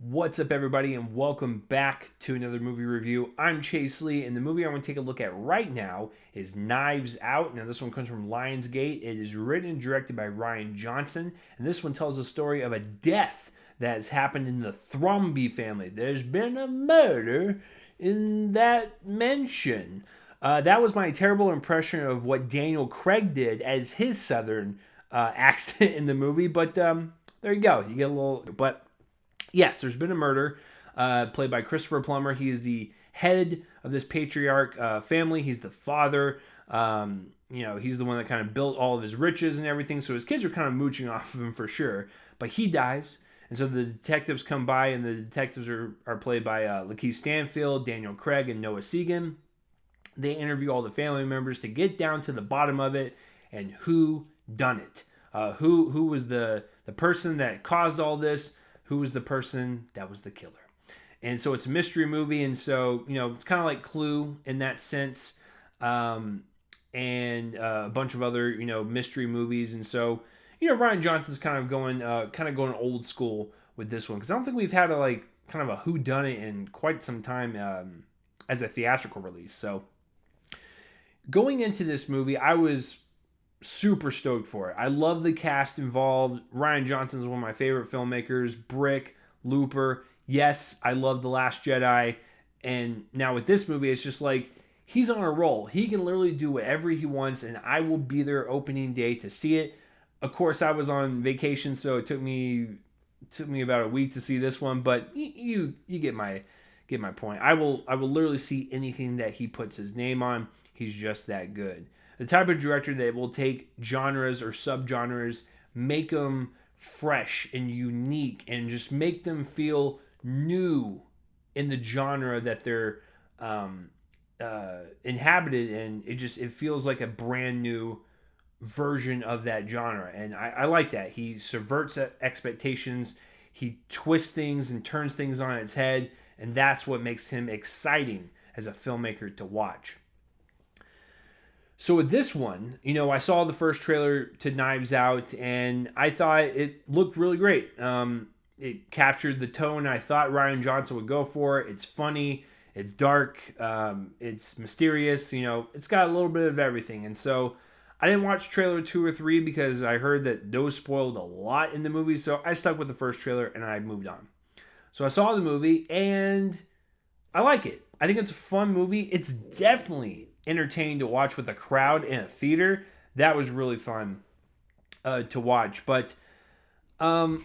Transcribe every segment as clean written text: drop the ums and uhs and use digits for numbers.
What's up, everybody, and welcome back to another movie review. I'm Chase Lee, and the movie I want to take a look at right now is Knives Out. Now, this one comes from Lionsgate. It is written and directed by Rian Johnson, and this one tells the story of a death that has happened in the Thromby family. There's been a murder in that mansion. That was my terrible impression of what Daniel Craig did as his southern accent in the movie, but there you go. You get a little... But yes, there's been a murder played by Christopher Plummer. He is the head of this patriarch family. He's the father. He's the one that kind of built all of his riches and everything. So his kids are kind of mooching off of him for sure. But he dies. And so the detectives come by, and the detectives are played by Lakeith Stanfield, Daniel Craig, and Noah Segan. They interview all the family members to get down to the bottom of it and who done it. Who was the person that caused all this? Who was the person that was the killer? And so it's a mystery movie, and so, it's kind of like Clue in that sense, and a bunch of other, mystery movies. And so, Rian Johnson's kind of going old school with this one, because I don't think we've had a kind of a whodunit in quite some time as a theatrical release. So going into this movie, I was super stoked for it. I love the cast involved. Rian Johnson is one of my favorite filmmakers. Brick, Looper. Yes, I love The Last Jedi. And now with this movie, it's just like, he's on a roll. He can literally do whatever he wants, and I will be there opening day to see it. Of course, I was on vacation, so it took me about a week to see this one, but you get my point. I will literally see anything that he puts his name on. He's just that good. The type of director that will take genres or subgenres, make them fresh and unique, and just make them feel new in the genre that they're inhabited in. It feels like a brand new version of that genre, and I like that. He subverts expectations, he twists things and turns things on its head, and that's what makes him exciting as a filmmaker to watch. So with this one, I saw the first trailer to Knives Out, and I thought it looked really great. It captured the tone I thought Rian Johnson would go for. It's funny, it's dark, it's mysterious. It's got a little bit of everything. And so I didn't watch trailer 2 or 3 because I heard that those spoiled a lot in the movie. So I stuck with the first trailer and I moved on. So I saw the movie and I like it. I think it's a fun movie. It's definitely entertaining to watch with a crowd in a theater. That was really fun to watch. But all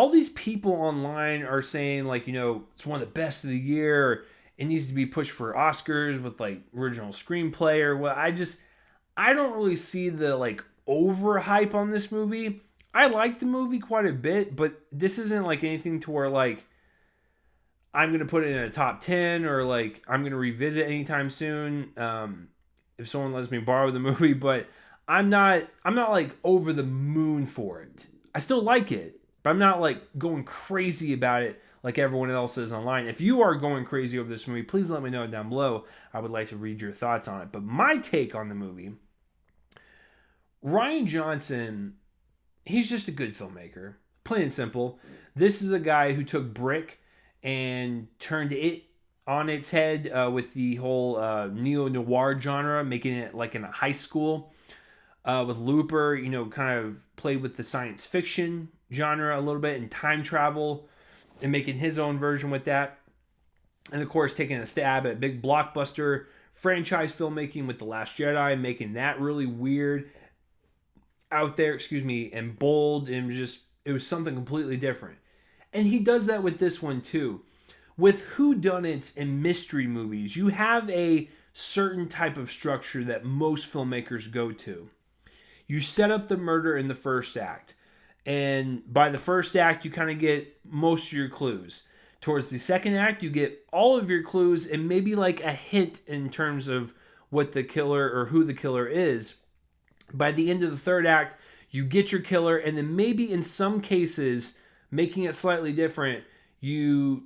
these people online are saying it's one of the best of the year. Or it needs to be pushed for Oscars with original screenplay or what. I don't really see the overhype on this movie. I like the movie quite a bit, but this isn't anything to where I'm going to put it in a top 10 or I'm going to revisit anytime soon if someone lets me borrow the movie, but I'm not over the moon for it. I still like it, but I'm not going crazy about it like everyone else is online. If you are going crazy over this movie, please let me know down below. I would like to read your thoughts on it. But my take on the movie, Rian Johnson, he's just a good filmmaker. Plain and simple. This is a guy who took Brick and turned it on its head with the whole neo-noir genre, making it in a high school. With Looper, kind of played with the science fiction genre a little bit and time travel and making his own version with that. And of course, taking a stab at big blockbuster franchise filmmaking with The Last Jedi, making that really weird, out there, and bold, and it was something completely different. And he does that with this one too. With whodunits and mystery movies, you have a certain type of structure that most filmmakers go to. You set up the murder in the first act. And by the first act, you kind of get most of your clues. Towards the second act, you get all of your clues and maybe a hint in terms of what the killer or who the killer is. By the end of the third act, you get your killer, and then maybe in some cases, making it slightly different, you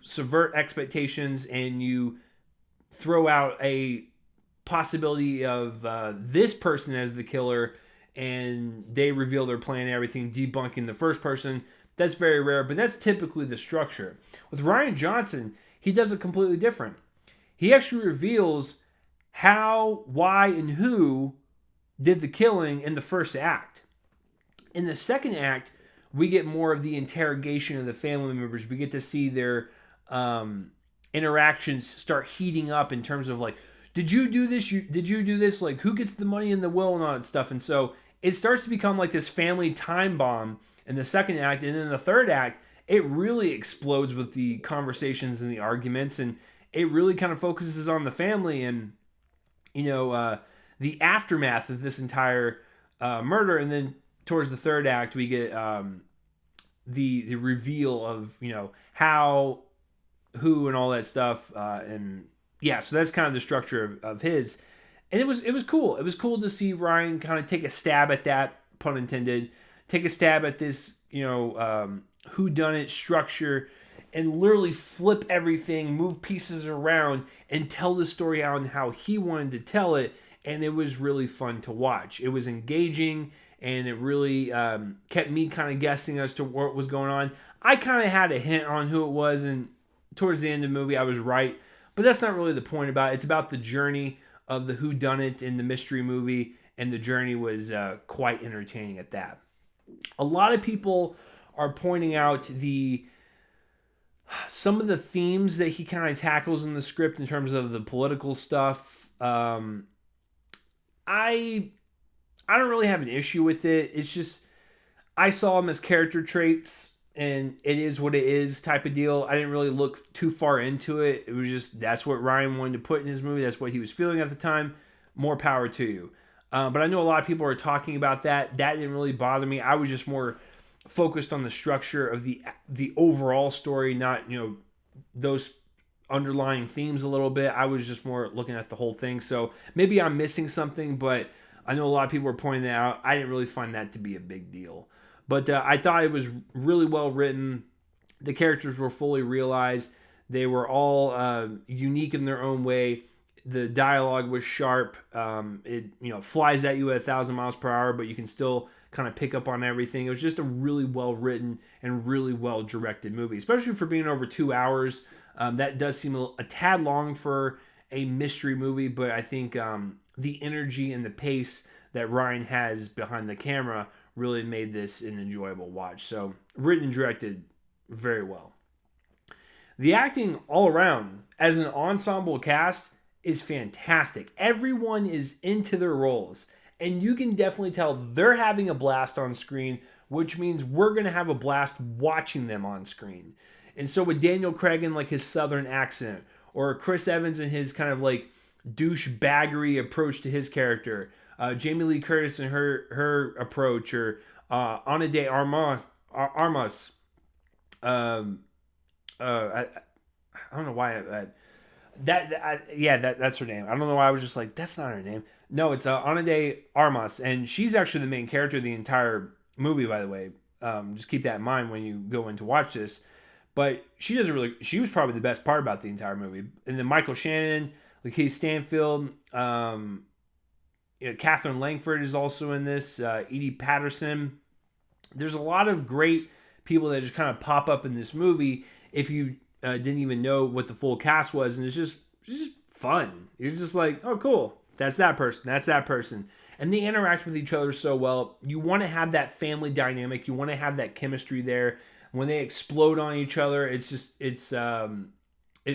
subvert expectations and you throw out a possibility of this person as the killer, and they reveal their plan and everything, debunking the first person. That's very rare, but that's typically the structure. With Rian Johnson, he does it completely different. He actually reveals how, why, and who did the killing in the first act. In the second act, we get more of the interrogation of the family members. We get to see their interactions start heating up in terms of like, did you do this? Did you do this? Like, who gets the money in the will and all that stuff. And so it starts to become like this family time bomb in the second act. And in the third act, it really explodes with the conversations and the arguments. And it really kind of focuses on the family and, the aftermath of this entire murder. And then towards the third act, we get the reveal of, how, who, and all that stuff. And yeah, so that's kind of the structure of his. And it was cool. It was cool to see Rian kind of take a stab at that, pun intended, take a stab at this, whodunit structure and literally flip everything, move pieces around, and tell the story out and how he wanted to tell it. And it was really fun to watch. It was engaging, and it really kept me kind of guessing as to what was going on. I kind of had a hint on who it was, and towards the end of the movie, I was right. But that's not really the point about it. It's about the journey of the whodunit in the mystery movie, and the journey was quite entertaining at that. A lot of people are pointing out some of the themes that he kind of tackles in the script in terms of the political stuff. I don't really have an issue with it. It's just, I saw them as character traits, and it is what it is type of deal. I didn't really look too far into it. It was just, that's what Rian wanted to put in his movie. That's what he was feeling at the time. More power to you. But I know a lot of people are talking about that. That didn't really bother me. I was just more focused on the structure of the overall story, not, those underlying themes a little bit. I was just more looking at the whole thing. So maybe I'm missing something, but I know a lot of people are pointing that out. I didn't really find that to be a big deal. But I thought it was really well written. The characters were fully realized. They were all unique in their own way. The dialogue was sharp. It flies at you at 1,000 miles per hour, but you can still kind of pick up on everything. It was just a really well written and really well directed movie, especially for being over 2 hours. That does seem a tad long for a mystery movie, but I think the energy and the pace that Rian has behind the camera really made this an enjoyable watch. So written and directed very well. The acting all around as an ensemble cast is fantastic. Everyone is into their roles, and you can definitely tell they're having a blast on screen, which means we're going to have a blast watching them on screen. And so with Daniel Craig and like his southern accent, or Chris Evans and his kind of like douchebaggery approach to his character, Jamie Lee Curtis and her approach, or Ana de Armas. I don't know why that's her name. I don't know why I was just like, that's not her name. No, it's Ana de Armas, and she's actually the main character of the entire movie, by the way. Just keep that in mind when you go in to watch this. But she was probably the best part about the entire movie. And then Michael Shannon, Lakeith Stanfield, Catherine Langford is also in this, Edie Patterson. There's a lot of great people that just kind of pop up in this movie if you didn't even know what the full cast was, and it's just fun. You're just like, oh, cool. That's that person. That's that person. And they interact with each other so well. You want to have that family dynamic. You want to have that chemistry there. When they explode on each other, it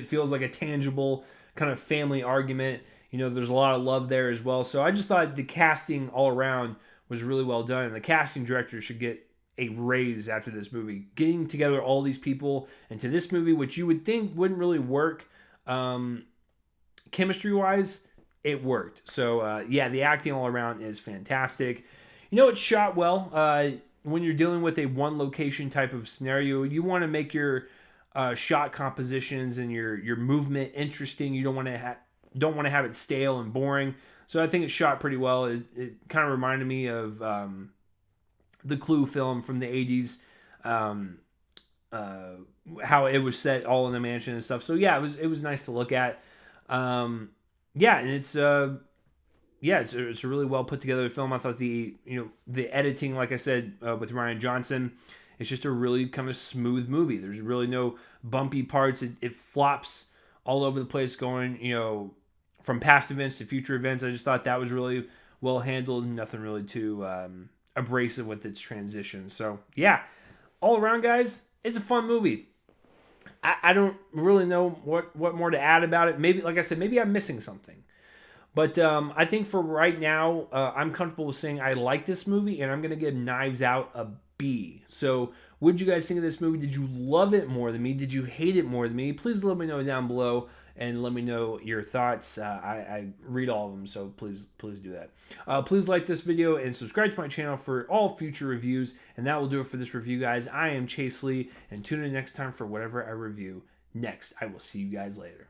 feels like a tangible kind of family argument. There's a lot of love there as well. So I just thought the casting all around was really well done. And the casting director should get a raise after this movie. Getting together all these people into this movie, which you would think wouldn't really work chemistry-wise, it worked. So, the acting all around is fantastic. It's shot well. When you're dealing with a one-location type of scenario, you want to make your shot compositions and your movement interesting. You don't want to have it stale and boring. So I think it's shot pretty well. It kind of reminded me of the Clue film from the 80s, how it was set all in the mansion and stuff. So yeah, it was nice to look at. And it's a really well put together film. I thought the editing, like I said, with Rian Johnson It's just a really kind of smooth movie. There's really no bumpy parts. It flops all over the place, going, from past events to future events. I just thought that was really well handled, and nothing really too abrasive with its transition. So yeah, all around, guys, it's a fun movie. I don't really know what more to add about it. Maybe, like I said, maybe I'm missing something. But I think for right now, I'm comfortable with saying I like this movie, and I'm going to give Knives Out a B. So what did you guys think of this movie? Did you love it more than me? Did you hate it more than me? Please let me know down below, and let me know your thoughts. I read all of them, so please do that. Please like this video and subscribe to my channel for all future reviews. And that will do it for this review, guys. I am Chase Lee, and tune in next time for whatever I review next. I will see you guys later.